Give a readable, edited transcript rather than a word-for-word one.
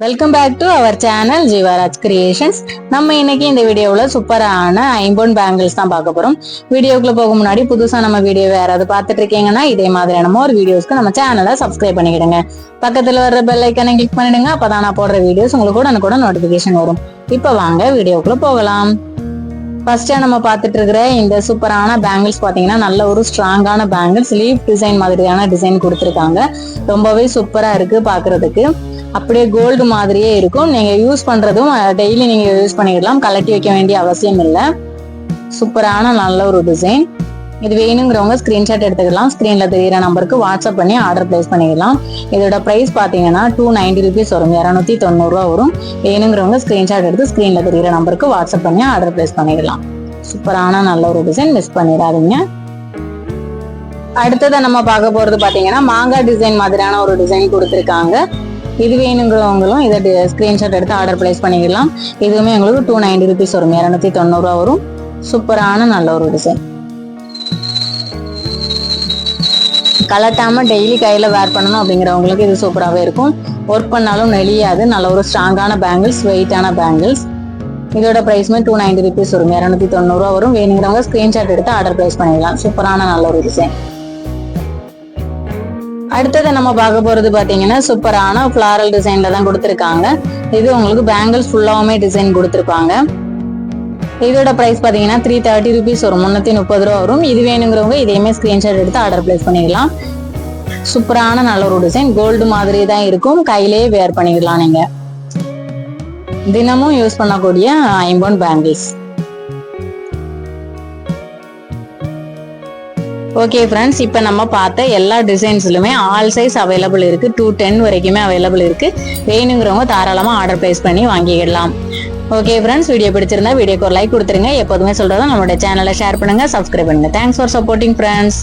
Welcome back to our channel Jeevaraj creations. நம்ம இன்னைக்கு இந்த வீடியோவில் சூப்பரான ஐம்பொன் பேங்கிள்ஸ் தான் பார்க்க போறோம். வீடியோக்குள்ள போக முன்னாடி புதுசா நம்ம வீடியோ யாராவது பார்த்துட்டு இருக்கீங்கன்னா இதே மாதிரியான ஒரு வீடியோஸ்க்கு நம்ம சேனலை சப்ஸ்கிரைப் பண்ணிக்கிடுங்க. பக்கத்துல வர்ற பெல் ஐக்கனை கிளிக் பண்ணிடுங்க. அப்பதான் நான் போடுற வீடியோஸ் உங்களுக்கு கூட நோட்டிபிகேஷன் வரும். இப்ப வாங்க வீடியோக்குள்ள போகலாம். ஃபர்ஸ்டா நம்ம பார்த்துட்டு இருக்கிற இந்த சூப்பரான பேங்கிள்ஸ் பாத்தீங்கன்னா நல்ல ஒரு ஸ்ட்ராங்கான பேங்கிள்ஸ், லீஃப் டிசைன் மாதிரியான டிசைன் கொடுத்துருக்காங்க. ரொம்பவே சூப்பரா இருக்கு பாக்குறதுக்கு. அப்படியே கோல்டு மாதிரியே இருக்கும். நீங்க யூஸ் பண்றதும் டெய்லி நீங்க யூஸ் பண்ணிடலாம், கலட்டி வைக்க வேண்டிய அவசியம் இல்லை. சூப்பரான நல்ல ஒரு டிசைன். இது வேணுங்கிறவங்க ஸ்கிரீன்ஷாட் எடுத்துக்கலாம். ஸ்கிரீன்ல தெரியிற நம்பருக்கு வாட்ஸ்அப் பண்ணி ஆர்டர் பிளேஸ் பண்ணிடலாம். இதோட பிரைஸ் பாத்தீங்கன்னா 290 rupees வரும், 290 ரூபா வரும். வேணுங்கிறவங்க ஸ்கிரீன்ஷாட் எடுத்து ஸ்கிரீன்ல தெரியிற நம்பருக்கு வாட்ஸ்அப் பண்ணி ஆர்டர் பிளேஸ் பண்ணிடலாம். சூப்பரான நல்ல ஒரு டிசைன், மிஸ் பண்ணிடாதீங்க. அடுத்ததை நம்ம பார்க்க போறது பாத்தீங்கன்னா மாங்காய் டிசைன் மாதிரியான ஒரு டிசைன் கொடுத்துருக்காங்க. இது வேணுங்கிறவங்களும் இதை ஸ்கிரீன்ஷாட் எடுத்து ஆர்டர் பிளேஸ் பண்ணிக்கலாம். இதுவுமே உங்களுக்கு 290 rupees வரும், 290 ரூபா வரும். சூப்பரான நல்ல ஒரு டிசைன். கலட்டாம டெய்லி கையில வேர் பண்ணணும் அப்படிங்கிறவங்களுக்கு இது சூப்பராகவே இருக்கும். ஒர்க் பண்ணாலும் நெளியாது. நல்ல ஒரு ஸ்ட்ராங்கான பேங்கிள்ஸ், வெயிட்டான பேங்கிள்ஸ். இதோட பிரைஸ்மே 290 rupees வரும், 290 ரூபா வரும். வேணுங்கிறவங்க ஸ்கிரீன்ஷாட் எடுத்து ஆர்டர் பிளேஸ் பண்ணிக்கலாம். சூப்பரான நல்ல ஒரு டிசைன். அடுத்தது நம்ம பார்க்க போறது பாத்தீங்கன்னா சூப்பரான ஃபிளாரல் டிசைன்ல தான் கொடுத்துருக்காங்க. இது உங்களுக்கு பேங்கிள்ஸ் ஃபுல்லாவுமே டிசைன் கொடுத்துருப்பாங்க. இதோட பிரைஸ் பாத்தீங்கன்னா 330 rupees வரும், 330 ரூபா வரும். இது வேணுங்கிறவங்க இதையுமே ஸ்கிரீன்ஷாட் எடுத்து ஆர்டர் பிளேஸ் பண்ணிடலாம். சூப்பரான நல்ல ஒரு டிசைன், கோல்டு மாதிரி தான் இருக்கும். கையிலேயே வேர் பண்ணிடலாம். நீங்க தினமும் யூஸ் பண்ணக்கூடிய ஐம்பொன் பேங்கிள்ஸ். ஓகே ஃப்ரெண்ட்ஸ், இப்போ நம்ம பார்த்த எல்லா டிசைன்ஸ்லுமே ஆல் சைஸ் அவைலபிள் இருக்கு. 210 வரைக்குமே அவைலபிள் இருக்கு. வேணுங்கிறவங்க தாராளமாக ஆர்டர் பிளேஸ் பண்ணி வாங்கிக்கலாம். ஓகே ஃப்ரெண்ட்ஸ், வீடியோ பிடிச்சிருந்தா வீடியோக்கு ஒரு லைக் கொடுத்துருங்க. எப்போதுமே சொல்றதா நம்மளோட சேனலை ஷேர் பண்ணுங்க, சப்ஸ்கிரைப் பண்ணுங்க. Thanks for supporting friends.